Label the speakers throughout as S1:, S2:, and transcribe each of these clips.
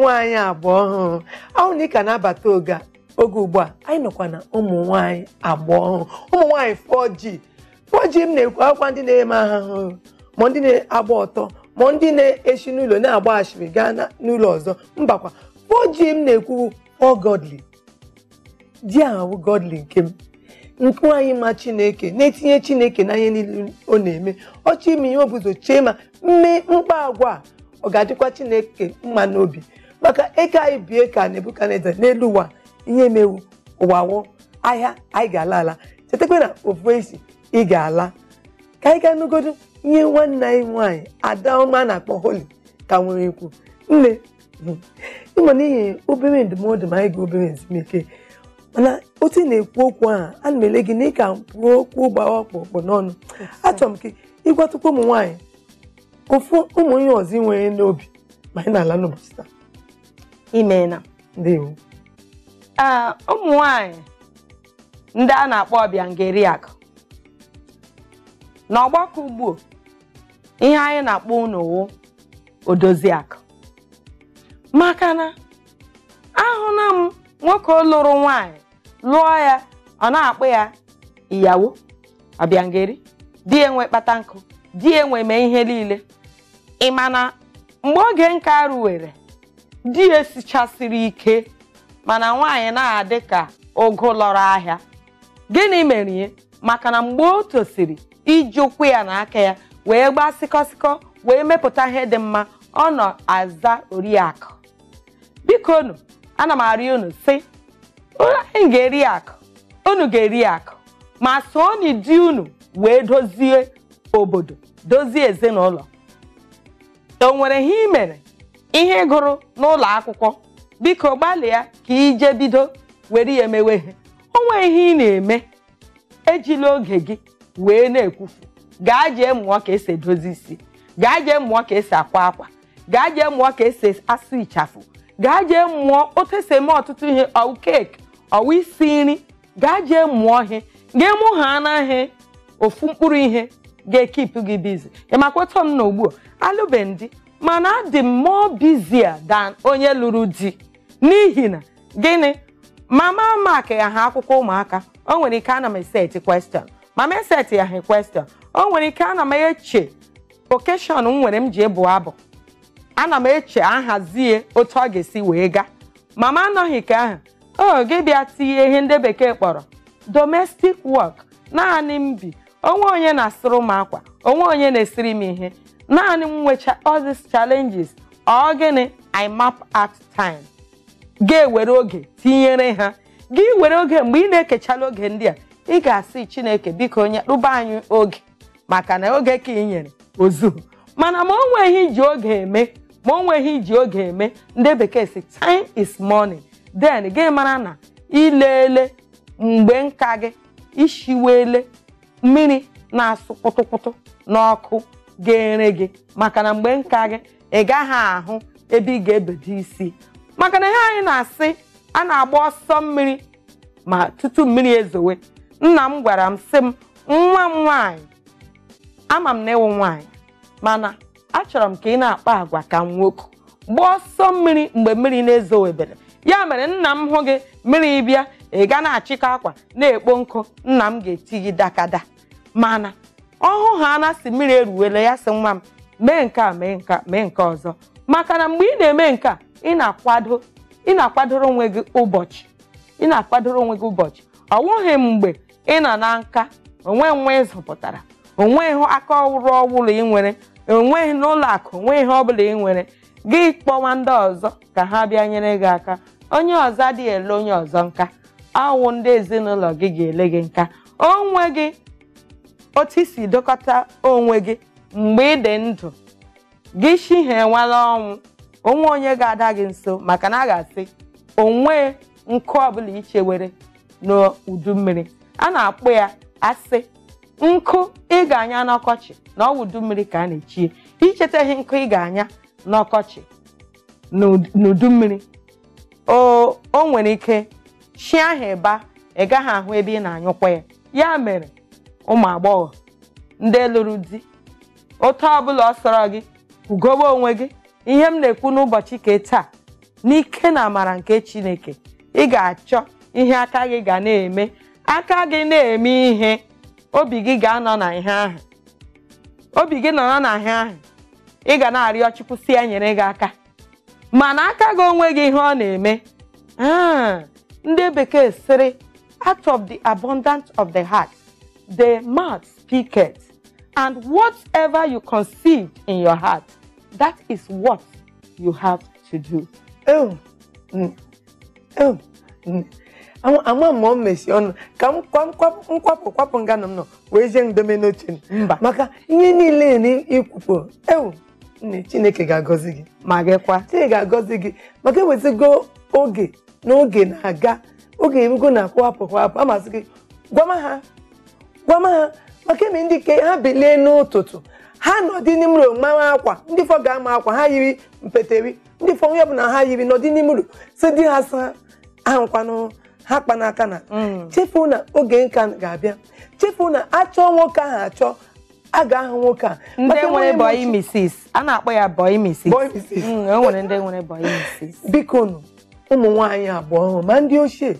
S1: nwaanyị abụọ ọhụrụ ahụ na ka na-abata oge ugbu a anyị nọkwa na ụmụ nwaanyị abụọ ọhụrụ ụmụ nwaanyị 4G m na-ekwu akwa ndị na-eme ahụhụ ma ndị na-agba ọtọ ma ndị na-eshi n'ụlọ na-agba ashịrị gaa n'ụlọ ọzọ mbakwa 4G m na-ekwu all godly di ahụ godly nke m nke anyị ma Chineke na-etinye Chineke na ihe niile ọ na-eme ọchị ime ihe obuzo chee ma mme mkpa agwa ọ ga-adịkwa Chineke mma n'obi maka eke anyị bie ka Nebukadneza n'elu ụwa ihe emewu ụwa wụ ahịa anyị ga-ala ala chetakwa na ofu isi ị ga-ala ka anyị gaa n'ugodo ihe nwanne anyị nwaanyị Adaoma na-akpọ Holy ka nwere ikwu nne ịma n'ihi obere ndụmọdụ ma anyị ga obere ezumike mana otu na-ekwu okwu a ana m ele gị na ịka pụọ okwu gbawa ọkpụkpụ n'ọnụ achọrọ m ka ịgwatụkwa ụmụ nwaanyị ofu ụmụ ihe ọzọ nwere n'obi ma anyị na-ala n'ụbọchị taa
S2: imeela
S1: ndewo
S2: ụmụ nwaanyị ndị a na-akpọ ọbịangeriakụ n'ọgbakọ ugbu ihe anyị na-akpọ unu wụ odoziakụ maka na ahụla m nwoke lụrụ nwaanyị lụọ ya ọ na-akpọ ya ìyàwó ọbịangeri di enwe kpata nkụ di enwe mee ihe niile ị mana mgbe oge nka ruwere di esichasịrị ike mana nwaanyị na-adị ka ụgụ lọrọ ahịa gịnị mere ihe maka na mgbe o tosiri iji ụkwụ ya na aka ya wee gbaa sịkọsịkọ wee mepụta ihe dị mma ọ nọ aza oriakụ biko unu ana m arịọ unu sị anyị ga-eri akụ unu ga-eri akụ ma so di unu wee dozie obodo dozie ezinụlọ o nwere ihe ị mere ihe gụrụ n'ụlọ akwụkwọ biko gbalịa ka ije bido were ya emewe ihe o nwere ihe ị na-eme ejila oge gị wee na-ekwufu gaa jee mụọ ka esi edozi isi gaa jee mụọ ka esi akwa akwa gaa jee mụọ ka esi asụ ịchafụ gaa jee mụọ otu esi eme ọtụtụ ihe ọwụ keeki ọwụ isi nri gaa jee mụọ ihe ga-emụ ha anaghị ofu mkpụrụ ihe ga-ekipụ gị bizi ịmakwata m na ugbu a alụbeghị di mana adị m more busier than onye lụrụ di n'ihi na gịnị mama maka ya ha akwụkwọ ụmụaka o nwere ike ana m eseti question mama eseti ya ha question o nwere ike ana m eche occasion nwere m ji ebu abụ ana m eche ahazie otu ọ ga-esi wee gaa mama anọghị ka ahụ gị bịa tinye ihe ndị bekee kpọrọ domestic work naanị m bi onwe onye na-asụrụ m akwa onwe onye na-esiri m ihe naanị m nwecha all these challenges ọ gịnị I map out time ga-ewere oge tinyere ha gị were oge mgbe ị na-ekechala oge ndị a ị ga-asị Chineke biko onye rụba anyị oge maka na oge ka ị nyere ozuhu mana ma o nweghị iji oge eme ma o nweghị iji oge eme ndị bekee si time is money then gị mara na ilele mgbe nka gị ishiwele mmiri na-asụ kpụtụkpụtụ n'ọkụ ga-ere gị maka na mgbe nka gị ị gaghị ahụ ebe ị ga-ebedo isi maka na ihe anyị na-asị a na-agba ọsọ mmiri ma tutu mmiri ezowe nna m gwara m sị m nwa m nwaanyị ama m na ịwụ nwaanyị mana achọrọ m ka ị na-akpa agwa ka nwoke gbaa ọsọ mmiri mgbe mmiri na-ezowebere ya mere nna m hụ gị mmiri bịa ị ga na-achịkọ akwa na-ekpo nkụ nna m ga-eti gị dakada mana ọhụ ha na-asị mmiri eruwele ya sị nwa m mee nke a mee nke ọzọ maka na mgbe ị na-eme nke a ị na-akwadoro onwe gị ụbọchị ọ nwụghị mgbe ị nọ na nka onwe nwa ịzụpụtara onweghị aka ọrụ ọbụla ị nwere onweghị n'ụlọ akụ onweghị ihe ọbụla ị nwere gị kpọwa ndị ọzọ ka ha bịa nyere gị aka onye ọzọ adịghị ele onye ọzọ nka awụ ndị ezinụlọ gị ga-ele gị nka onwe gị otu isi dokọta onwe gị mgbe ị dị ndụ gị shihe enwela ọnwụ onwe onye ga-ada gị nso maka na a ga-asị onwe nkụ ọbụla ichewere n'udu mmiri a na-akpọ ya asị nkụ ị ga-anya n'ọkọchị na ọ udu mmiri ka a na-echie ichetaghị nkụ ị ga-anya n'ọkọchị n'udu mmiri o nwere ike chi ahụ ịba ị gaghị ahụ ebe ị na-anyụkwa ya ya mere ụmụ agbọghọ ndị lụrụ di otu ọbụla ọ sọrọ gị kwugobe onwe gị ihe m na-ekwu n'ụbọchị ka taa n'ike na amara nke Chineke ị ga-achọ ihe aka gị ga na-eme. Aka gị na-eme ihe, obi gị ga-anọ na ihe ahụ. Obi gị nọ na ihe ahụ, ị ga na-arịọ Chukwu si ya nyere gị aka. Mana aka gị onwe gị ihe ọ na-eme. Ndị bekee sịrị, out of the abundance of the heart, the mouth speaketh. And whatever you conceive in your heart, that is what you have to do.
S1: Ama m mesi ọnụ ka m kwapụ nganụ m nọ wee jee ndome n'oche
S2: Mba.
S1: maka ihe niile n'ikwupụ nne Chineke ga-agọzi gị
S2: Ma gịkwa.
S1: Chineke ga-agọzi gị maka ewezigo oge n'oge na-aga oge erugo na-akwapụ amasị gị gwa ma ha maka eme ndị ke ha belie n'ụtụtụ ha nọdị n'ime ụlọ mmanwe akwa ndị fọ ga-ama akwa ha yiri mpeteri ndị fọ onye ọbụla ha yiri nọdị n'ime ụlọ si di ha sa ahụkwanụ ha kpa n'aka na chefu na oge nka ga-abịa chefu na achọ nwoke ahụ achọ a ga-ahụ nwoke a
S2: ndị nwere boy misis a na-akpọ ya boy misis nwere ndị nwere boy misis.
S1: Biko nụ ụmụ nwaanyị abụọ ma ndị ochie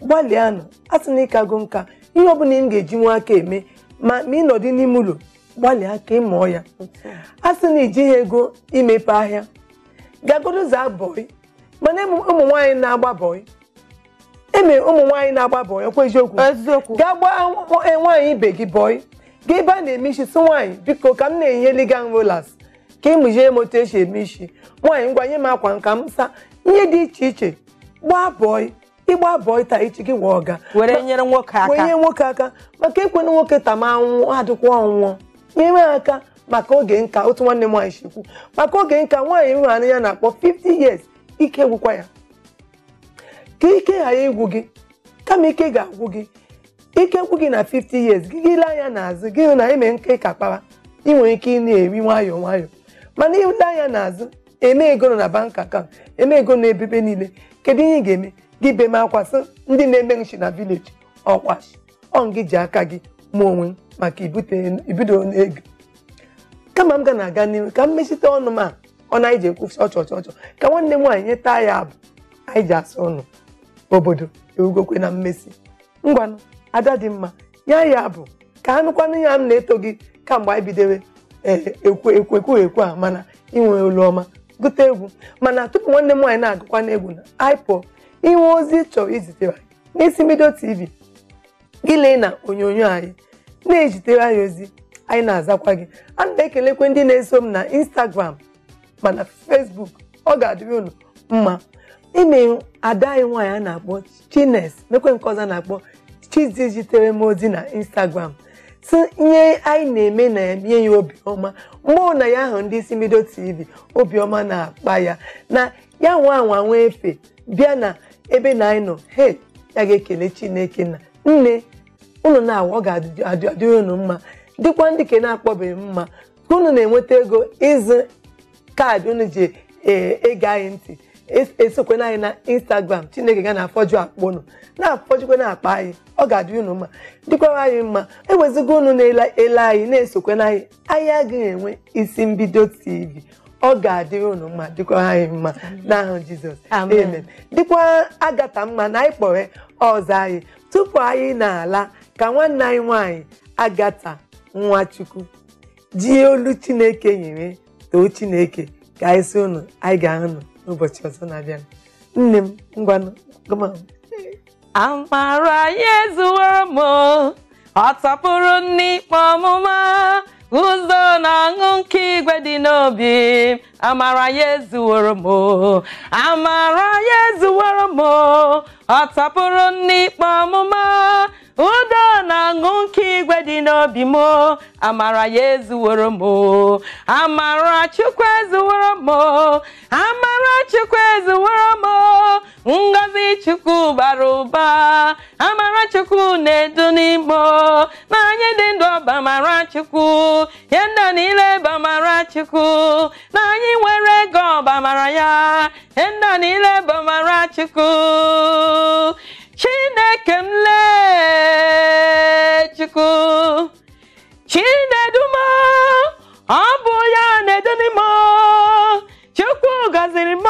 S1: gbalịanụ asị na ịkago nka ihe ọbụla ị ga-eji nwa aka eme ma ị nọdị n'ime ụlọ gbalịa ka ị mụọ ya. Asị na ijighị ego imepe ahịa gagodo zaa bọị mana ụmụ nwaanyị na-agba bọị eme ụmụ nwaanyị na-agba bọị ọkwa eziokwu gaa gbaa nwaanyị ibe gị bọị ga ebe a na-eme isi si nwaanyị biko ka m na-enyeli gị rolas ka ị mụzie moto esi eme isi nwaanyị ngwa nye m akwa nka m sa ihe dị iche iche gbaa bọị ịgba bọị taa iche gị wee ọga
S2: were nyere nwoke
S1: aka maka ekwena nwoke tamanwụ adịkwa ọnwụọ nyere aka maka oge nka otu nwanne m nwaanyị shikwu maka oge nka nwaanyị hụrụ anya ya na-akpọ 50 years ike gwụkwa ya ka ike ghara egwu gị kama ike ga-agwụ gị ike gwụ gị na 50 years gị ile anya n'azụ gị hụ na eme nke ka kpara ị nwere ike ị na-eri nwayọọ nwayọọ mana ile anya n'azụ eme ego nọ na bank account eme ego na ebebe niile kedu ihe ị ga-eme gị beme akwasị ndị na-eme nchi na village ọkwashi gị ji aka gị ma onwe maka ibido n'ego kama m ga na-aga n'ihu ka m mechite ọnụ m a ọ na iji ekwusi ọchọ ka nwanne m nwaanyị nyeta ya abụ anyị ji asụ ọnụ obodo ewugokwe na mmesi ngwanụ ada dị mma ya bụ ka anụkwanụ ya m na-eto gị kamgbe anyị bidoro ekwu a mana inwe olu ọma gụta egwu mana tupu nwanne m nwaanyị na-agụkwa n'egwu na iPod inwe ozi chọrọ izitere n'isi Mido TV gị lee na onyonyo anyị na-ejitere anyị ozi anyị na-azakwa gị a na-ekelekwe ndị na-eso m na Instagram mana Facebook ọ ga-adịrị unu mma ime ada anyị nwaanyị a na-akpọ Chines mekwe nke ọzọ na-akpọ Chizi jitere m ozi na Instagram si ihe anyị na-eme na-eme ya obiọma mgbe na ya ahụ ndị isi Mido TV obiọma na-akpa ya na ya nwa efe bịa na ebe na anyị nọ ya ga-ekele Chineke na nne unu na-awa ọ ga-adị unu mma dịkwa ndị ke na-akpọbeghị mma ka unu na-enweta ego ịzụ kaadị unu ji ege anyị ntị esokwe anyị na Instagram Chineke ga na-afọju akpa unu na-afọjukwe na akpa anyị ọ ga-adị unu mma dịkwara anyị mma ewezigo unu na-ele anyị na-esokwe na anyị agaghị enwe isi Mbido TV ọ ga-adịrị unu mma dịkwara anyị mma n'ahụ Jizọs amen dịkwa Agata mma na anyị kpọrọ ọzọ anyị tupu anyị na-ala ka nwanne anyị nwaanyị Agata Nwachukwu ji olu Chineke nyere too Chineke ka anyị si unu anyị ga-ahụ unu n'ụbọchị ọzọ na-abịa. Nne m ngwanụ gọma
S2: amara ya ezuwere m ọ tọpụrụ n'ikpe ọmụma ụzọ na-aṅụ nke igwe dị n'obi m amara ya ezuwere m amara ya ezuwere m ọ tọpụrụ n'ikpe ọmụma ụzọ na-aṅụ nke igwe dị n'obi m amara ya ezuwere m amara Chukwu ezuwere m amara Chukwu ezuwere m ngọzi Chukwu bara ụba amara Chukwu na-edu n'ime na anyị dị ndụ ọba amara Chukwu ya ndị niile bụ amara Chukwu na anyị nwere ego ọba amara ya ndị niile bụ amara Chukwu Chineke m lee Chukwu Chinedum ọ bụ ya na-edu n'ime Chukwu gọziri m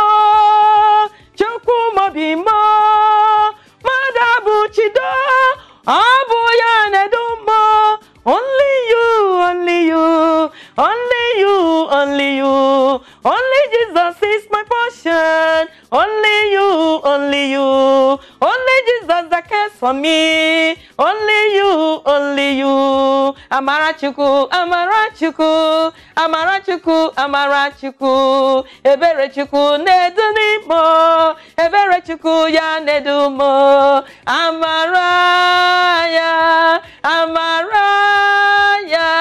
S2: for me. Only you, only you. Amarachuku, Amarachuku, Amarachuku, Amarachuku. Eberechuku nedunimo. Eberechuku ya nedumo. Amaraya, Amaraya.